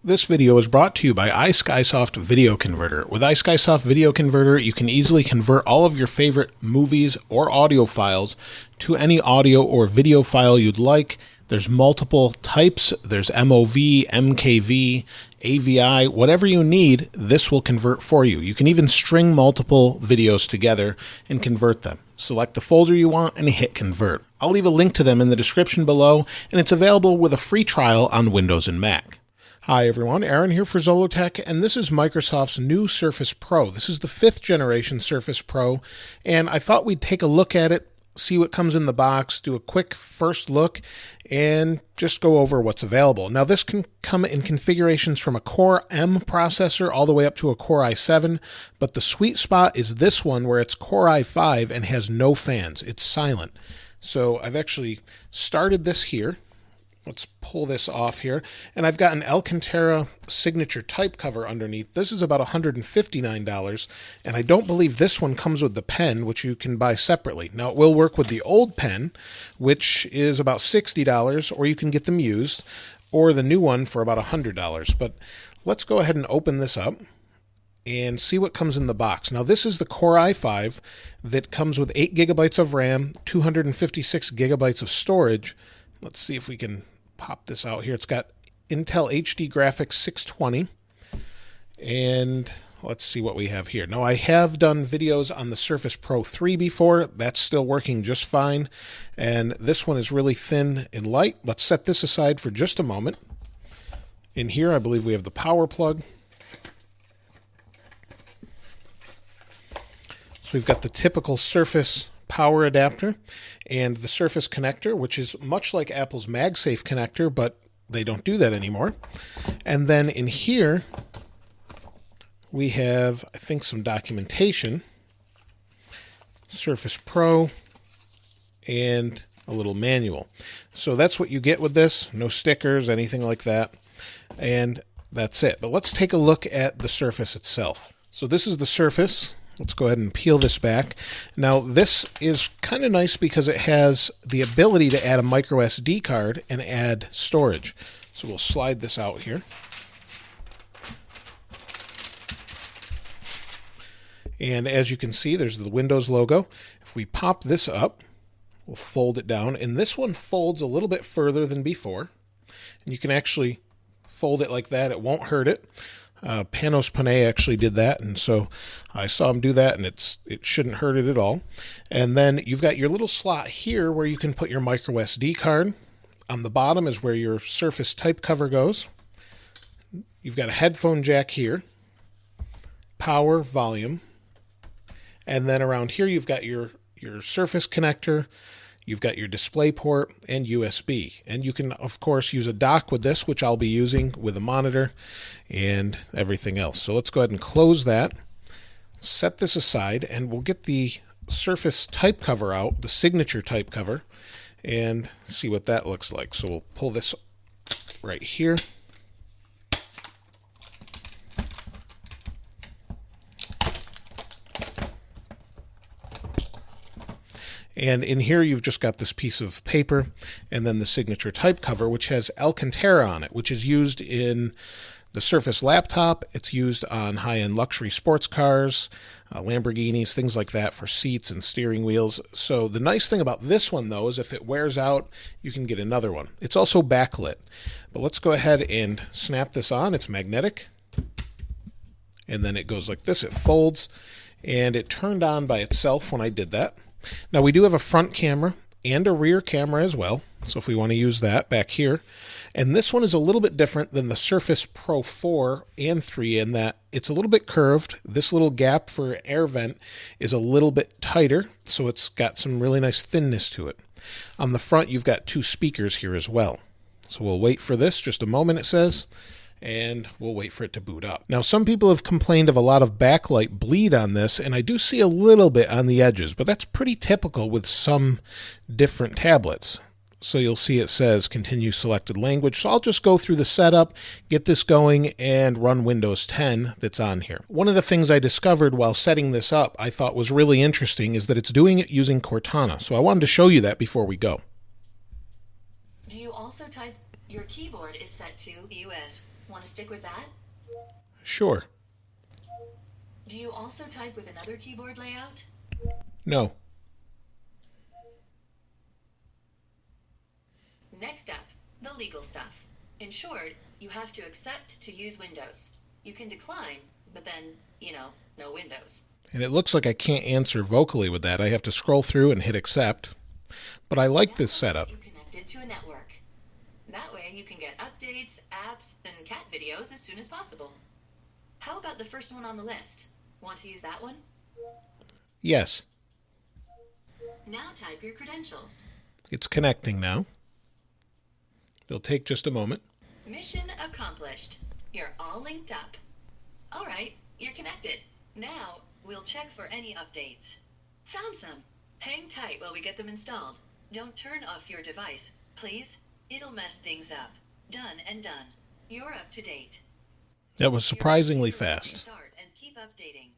This video is brought to you by iSkysoft Video Converter. With iSkysoft Video Converter, you can easily convert all of your favorite movies or audio files to any audio or video file you'd like. There's multiple types. There's MOV, MKV, AVI, whatever you need, this will convert for you. You can even string multiple videos together and convert them. Select the folder you want and hit convert. I'll leave a link to them in the description below, and it's available with a free trial on Windows and Mac. Hi everyone, Aaron here for Zollotech, and this is Microsoft's new Surface Pro. This is the 5th generation Surface Pro, and I thought we'd take a look at it, see what comes in the box, do a quick first look, and just go over what's available. Now this can come in configurations from a Core M processor all the way up to a Core i7, but the sweet spot is this one where it's Core i5 and has no fans. It's silent. So I've actually started this here. Let's pull this off here. And I've got an Alcantara signature type cover underneath. This is about $159, and I don't believe this one comes with the pen, which you can buy separately. Now, it will work with the old pen, which is about $60, or you can get them used, or the new one for about $100. But let's go ahead and open this up and see what comes in the box. Now, this is the Core i5 that comes with 8 gigabytes of RAM, 256 gigabytes of storage. Let's see if we can pop this out here. It's got Intel HD graphics 620, and let's see what we have here. Now, I have done videos on the Surface Pro 3 before. That's still working just fine, and this one is really thin and light. Let's set this aside for just a moment. In here, I believe we have the power plug. So we've got the typical Surface power adapter and the Surface connector, which is much like Apple's MagSafe connector, but they don't do that anymore. And then in here, we have, I think, some documentation, Surface Pro, and a little manual. So that's what you get with this. No stickers, anything like that. And that's it. But let's take a look at the Surface itself. So this is the Surface. Let's go ahead and peel this back. Now, this is kind of nice because it has the ability to add a micro SD card and add storage. So we'll slide this out here. And as you can see, there's the Windows logo. If we pop this up, we'll fold it down. And this one folds a little bit further than before. And you can actually fold it like that. It won't hurt it. Panos Panay actually did that, and so I saw him do that, and it shouldn't hurt it at all. And then you've got your little slot here where you can put your micro SD card. On the bottom is where your Surface type cover goes. You've got a headphone jack here, power, volume, and then around here you've got your Surface connector. You've got your display port and USB. And you can, of course, use a dock with this, which I'll be using with a monitor and everything else. So let's go ahead and close that, set this aside, and we'll get the Surface type cover out, the signature type cover, and see what that looks like. So we'll pull this right here. And in here, you've just got this piece of paper and then the signature type cover, which has Alcantara on it, which is used in the Surface laptop. It's used on high-end luxury sports cars, Lamborghinis, things like that for seats and steering wheels. So the nice thing about this one, though, is if it wears out, you can get another one. It's also backlit. But let's go ahead and snap this on. It's magnetic. And then it goes like this. It folds. And it turned on by itself when I did that. Now, we do have a front camera and a rear camera as well, so if we want to use that back here. And this one is a little bit different than the Surface Pro 4 and 3 in that it's a little bit curved. This little gap for air vent is a little bit tighter, so it's got some really nice thinness to it. On the front, you've got 2 speakers here as well. So we'll wait for this, just a moment it says, and we'll wait for it to boot up. Now, some people have complained of a lot of backlight bleed on this, and I do see a little bit on the edges, but that's pretty typical with some different tablets. So you'll see it says continue selected language. So I'll just go through the setup, get this going, and run Windows 10 that's on here. One of the things I discovered while setting this up I thought was really interesting is that it's doing it using Cortana. So I wanted to show you that before we go. Do you also type your keyboard is set to US? Want to stick with that? Sure. Do you also type with another keyboard layout? No. Next up, the legal stuff. In short, you have to accept to use Windows. You can decline, but then, no Windows. And it looks like I can't answer vocally with that. I have to scroll through and hit accept. But I like this setup. You connected to a network. That way you can get updates, apps, and cat videos as soon as possible. How about the first one on the list? Want to use that one? Yes. Now type your credentials. It's connecting now. It'll take just a moment. Mission accomplished. You're all linked up. All right, you're connected. Now we'll check for any updates. Found some. Hang tight while we get them installed. Don't turn off your device, please. It'll mess things up. Done and done. You're up to date. That was surprisingly fast. Start and keep updating.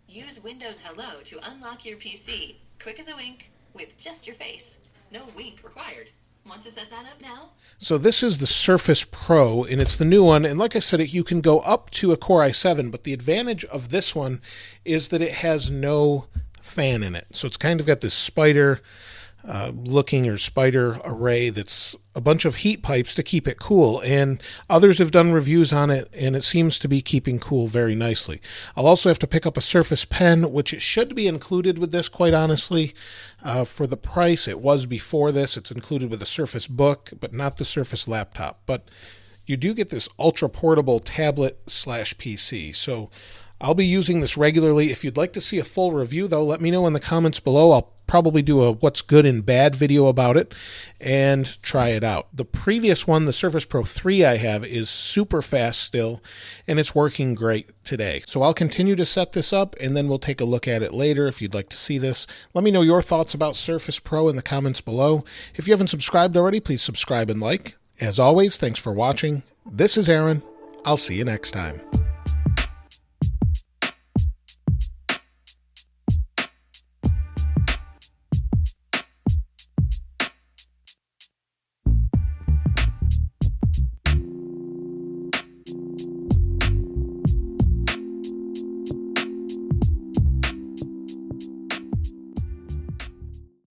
Use Windows Hello to unlock your PC. Quick as a wink, with just your face. No wink required. Want to set that up now? So this is the Surface Pro, and it's the new one. And like I said, you can go up to a Core i7, but the advantage of this one is that it has no fan in it. So it's kind of got this spider spider array that's a bunch of heat pipes to keep it cool, and others have done reviews on it, and it seems to be keeping cool very nicely. I'll also have to pick up a Surface Pen, which it should be included with this, quite honestly. For the price, it was before this. It's included with the Surface Book, but not the Surface Laptop. But you do get this ultra-portable tablet/PC, so I'll be using this regularly. If you'd like to see a full review, though, let me know in the comments below. I'll probably do a what's good and bad video about it and try it out. The previous one, the Surface Pro 3 I have, is super fast still, and it's working great today. So I'll continue to set this up, and then we'll take a look at it later if you'd like to see this. Let me know your thoughts about Surface Pro in the comments below. If you haven't subscribed already, please subscribe and like. As always, thanks for watching. This is Aaron. I'll see you next time.